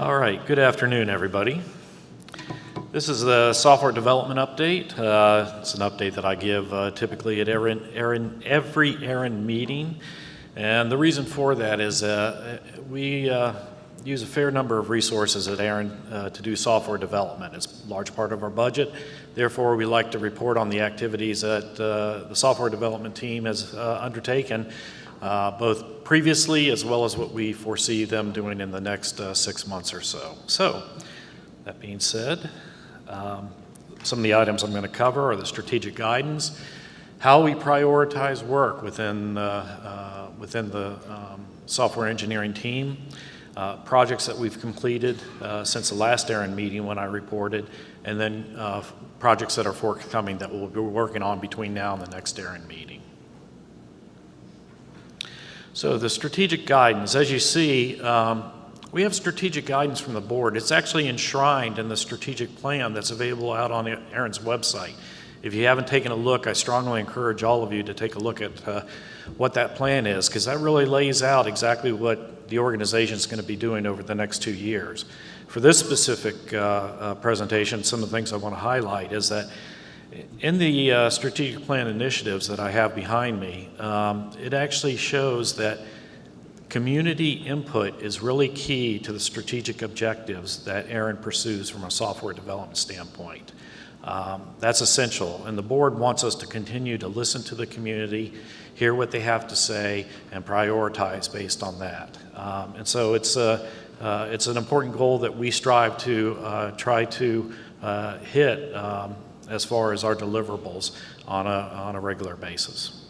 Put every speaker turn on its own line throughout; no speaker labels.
All right, good afternoon, everybody. This is the software development update. It's an update that I give typically at every ARIN meeting. And the reason for that is we use a fair number of resources at ARIN to do software development. It's a large part of our budget. Therefore, we like to report on the activities that the software development team has undertaken, both previously as well as what we foresee them doing in the next 6 months or so. So, that being said, some of the items I'm going to cover are the strategic guidance, how we prioritize work within the software engineering team, projects that we've completed since the last ARIN meeting when I reported, and then projects that are forthcoming that we'll be working on between now and the next ARIN meeting. So the strategic guidance, as you see, we have strategic guidance from the board. It's actually enshrined in the strategic plan that's available out on ARIN's website. If you haven't taken a look, I strongly encourage all of you to take a look at what that plan is, because that really lays out exactly what the organization is going to be doing over the next 2 years. For this specific presentation, some of the things I want to highlight is that in the strategic plan initiatives that I have behind me, it actually shows that community input is really key to the strategic objectives that ARIN pursues from a software development standpoint. That's essential, and the board wants us to continue to listen to the community, hear what they have to say, and prioritize based on that. And so it's an important goal that we strive to try to hit as far as our deliverables on a regular basis.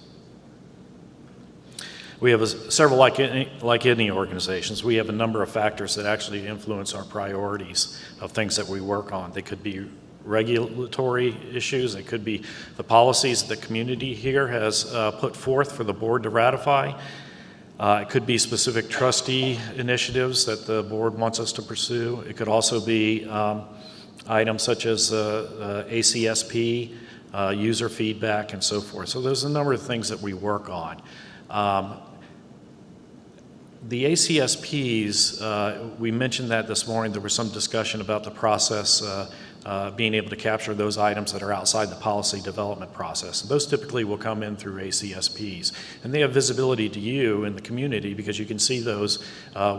We have several, like any organizations, we have a number of factors that actually influence our priorities of things that we work on. They could be regulatory issues, it could be the policies the community here has put forth for the board to ratify. It could be specific trustee initiatives that the board wants us to pursue. It could also be items such as ACSP, user feedback, and so forth. So there's a number of things that we work on. The ACSPs, we mentioned that this morning. There was some discussion about the process being able to capture those items that are outside the policy development process. And those typically will come in through ACSPs. And they have visibility to you in the community because you can see those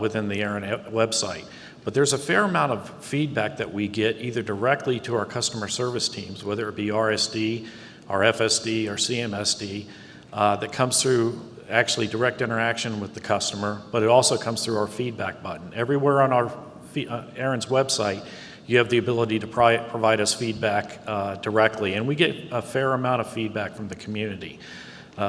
within the ARIN website. But there's a fair amount of feedback that we get either directly to our customer service teams, whether it be RSD, our FSD, or CMSD, that comes through actually direct interaction with the customer, but it also comes through our feedback button. Everywhere on our ARIN's website, you have the ability to provide us feedback directly, and we get a fair amount of feedback from the community.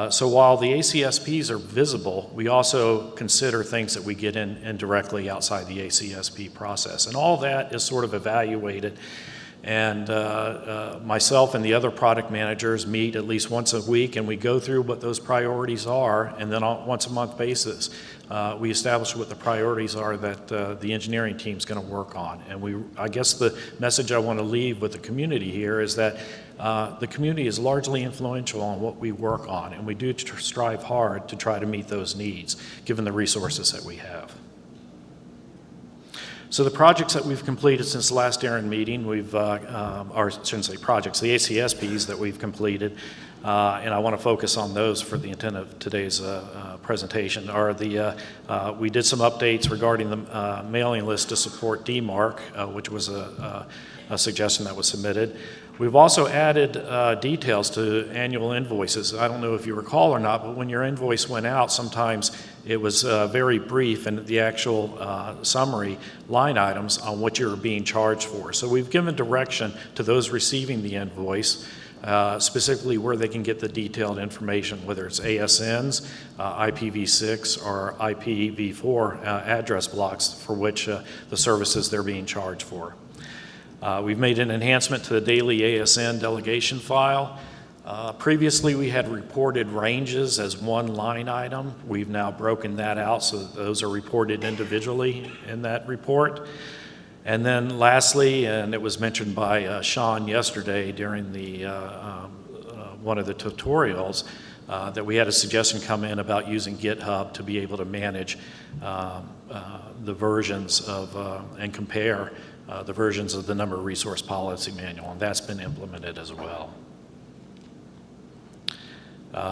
So while the ACSPs are visible, we also consider things that we get in directly outside the ACSP process. And all that is sort of evaluated. And myself and the other product managers meet at least once a week, and we go through what those priorities are. And then on a once-a-month basis, we establish what the priorities are that the engineering team is going to work on. And I guess the message I want to leave with the community here is that the community is largely influential on what we work on, and we do strive hard to try to meet those needs, given the resources that we have. So the projects that we've completed since the last ARIN meeting, or I shouldn't say projects, the ACSPs that we've completed, and I want to focus on those for the intent of today's presentation, are we did some updates regarding the mailing list to support DMARC, which was a suggestion that was submitted. We've also added details to annual invoices. I don't know if you recall or not, but when your invoice went out, sometimes it was very brief in the actual summary line items on what you're being charged for. So we've given direction to those receiving the invoice, specifically where they can get the detailed information, whether it's ASNs, IPv6, or IPv4 address blocks for which the services they're being charged for. We've made an enhancement to the daily ASN delegation file. Previously, we had reported ranges as one line item. We've now broken that out so that those are reported individually in that report. And then lastly, and it was mentioned by Sean yesterday during the one of the tutorials, that we had a suggestion come in about using GitHub to be able to manage the versions of and compare the versions of the number resource policy manual, and that's been implemented as well.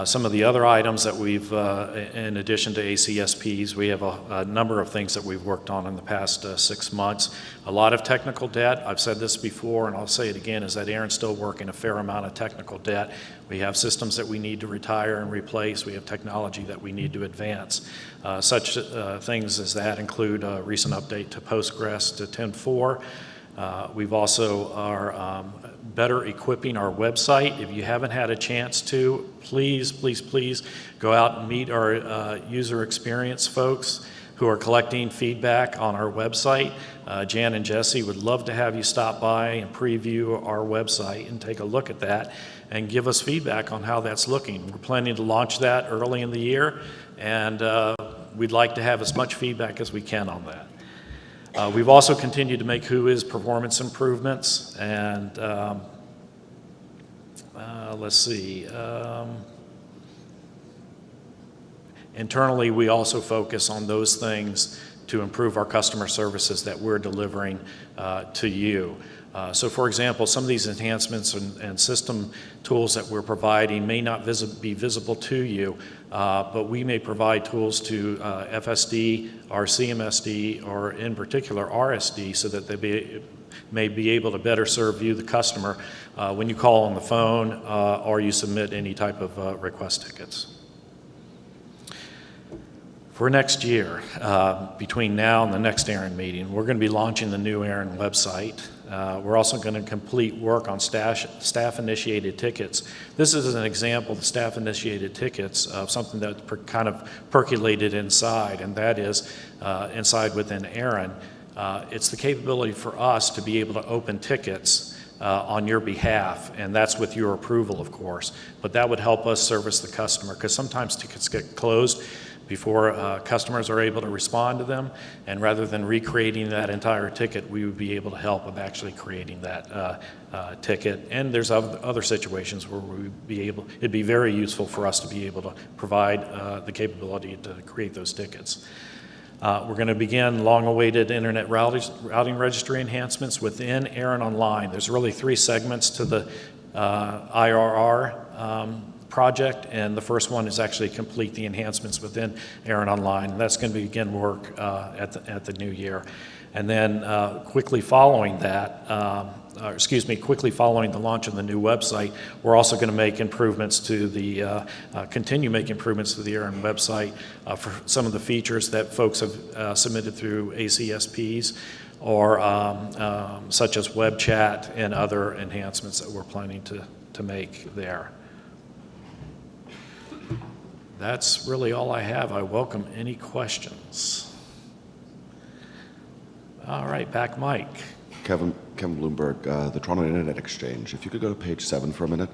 Some of the other items that we've, in addition to ACSPs, we have a number of things that we've worked on in the past 6 months. A lot of technical debt. I've said this before, and I'll say it again, is that ARIN's still working a fair amount of technical debt. We have systems that we need to retire and replace. We have technology that we need to advance. Such things as that include a recent update to Postgres to 10.4. We've also are better equipping our website. If you haven't had a chance to, please go out and meet our user experience folks who are collecting feedback on our website. Jan and Jesse would love to have you stop by and preview our website and take a look at that and give us feedback on how that's looking. We're planning to launch that early in the year, and we'd like to have as much feedback as we can on that. We've also continued to make Whois performance improvements, and let's see. Internally, we also focus on those things to improve our customer services that we're delivering to you. So for example, some of these enhancements and system tools that we're providing may not be visible to you, but we may provide tools to FSD, or CMSD, or in particular RSD, so that they may be able to better serve you, the customer, when you call on the phone or you submit any type of request tickets. For next year, between now and the next ARIN meeting, we're going to be launching the new ARIN website. We're also going to complete work on staff-initiated tickets. This is an example of staff-initiated tickets of something that kind of percolated inside, and that is inside within ARIN. It's the capability for us to be able to open tickets on your behalf, and that's with your approval, of course. But that would help us service the customer, because sometimes tickets get closed before customers are able to respond to them, and rather than recreating that entire ticket, we would be able to help with actually creating that ticket. And there's other situations where it'd be very useful for us to be able to provide the capability to create those tickets. We're going to begin long-awaited internet routing registry enhancements within ARIN Online. There's really 3 segments to the IRR project, and the first one is actually complete the enhancements within ARIN Online, and that's going to begin work at the new year. And then quickly following that, quickly following the launch of the new website, we're also going to make improvements to the, continue make improvements to the ARIN website for some of the features that folks have submitted through ACSPs, or such as web chat and other enhancements that we're planning to make there. That's really all I have. I welcome any questions. All right, back Mike.
Kevin Bloomberg, the Toronto Internet Exchange. If you could go to page 7 for a minute.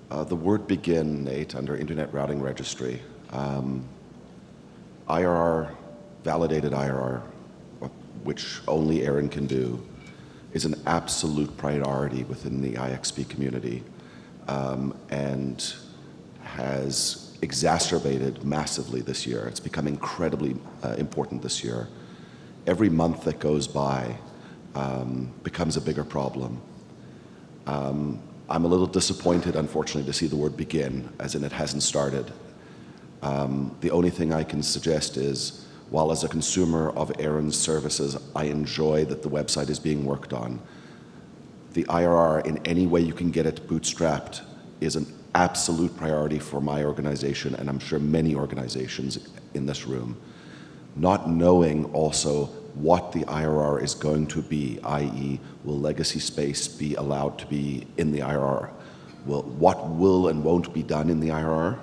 The word begin, Nate, under Internet Routing Registry. IRR, validated IRR, which only ARIN can do, is an absolute priority within the IXP community. And has exacerbated massively this year. It's become incredibly important this year. Every month that goes by becomes a bigger problem. I'm a little disappointed, unfortunately, to see the word begin, as in it hasn't started. The only thing I can suggest is, while as a consumer of ARIN's services, I enjoy that the website is being worked on, the IRR, in any way you can get it bootstrapped, is an absolute priority for my organization, and I'm sure many organizations in this room. Not knowing also what the IRR is going to be, i.e., will legacy space be allowed to be in the IRR? What will and won't be done in the IRR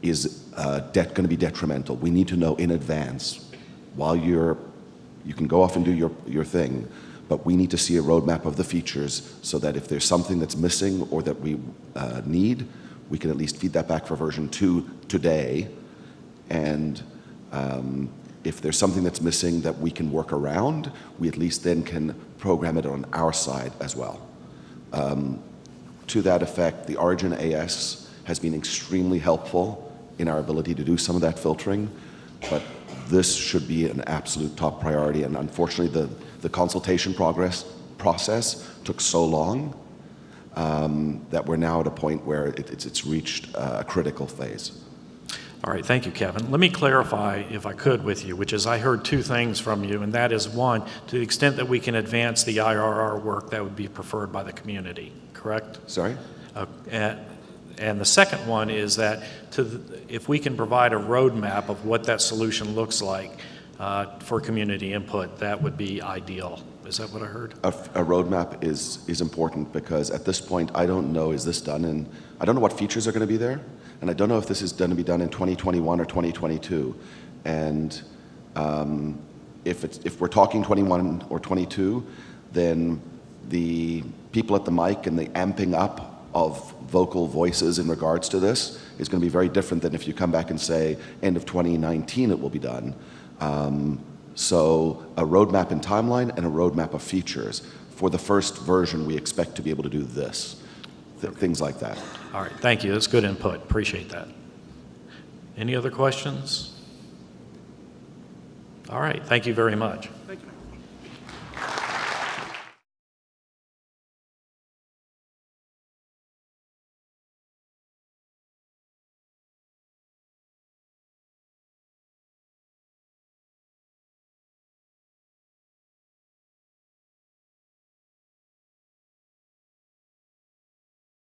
is going to be detrimental. We need to know in advance. While you can go off and do your thing, but we need to see a roadmap of the features so that if there's something that's missing or that we need, we can at least feed that back for version 2 today. And if there's something that's missing that we can work around, we at least then can program it on our side as well. to that effect, the Origin AS has been extremely helpful in our ability to do some of that filtering, but this should be an absolute top priority. And unfortunately, the consultation process took so long that we're now at a point where it's reached a critical phase.
All right, thank you, Kevin. Let me clarify, if I could, with you, which is I heard two things from you, and that is, one, to the extent that we can advance the IRR work, that would be preferred by the community, correct?
Sorry?
And the second one is that if we can provide a roadmap of what that solution looks like for community input, that would be ideal. Is that what I heard?
A roadmap is important because at this point, I don't know, is this done in, I don't know what features are going to be there, and I don't know if this is going to be done in 2021 or 2022. And if we're talking 21 or 22, then the people at the mic and the amping up of vocal voices in regards to this is going to be very different than if you come back and say, end of 2019 it will be done. So a roadmap and timeline and a roadmap of features. For the first version, we expect to be able to do this, things like that.
All right, thank you. That's good input. Appreciate that. Any other questions? All right, thank you very much.
Thank you.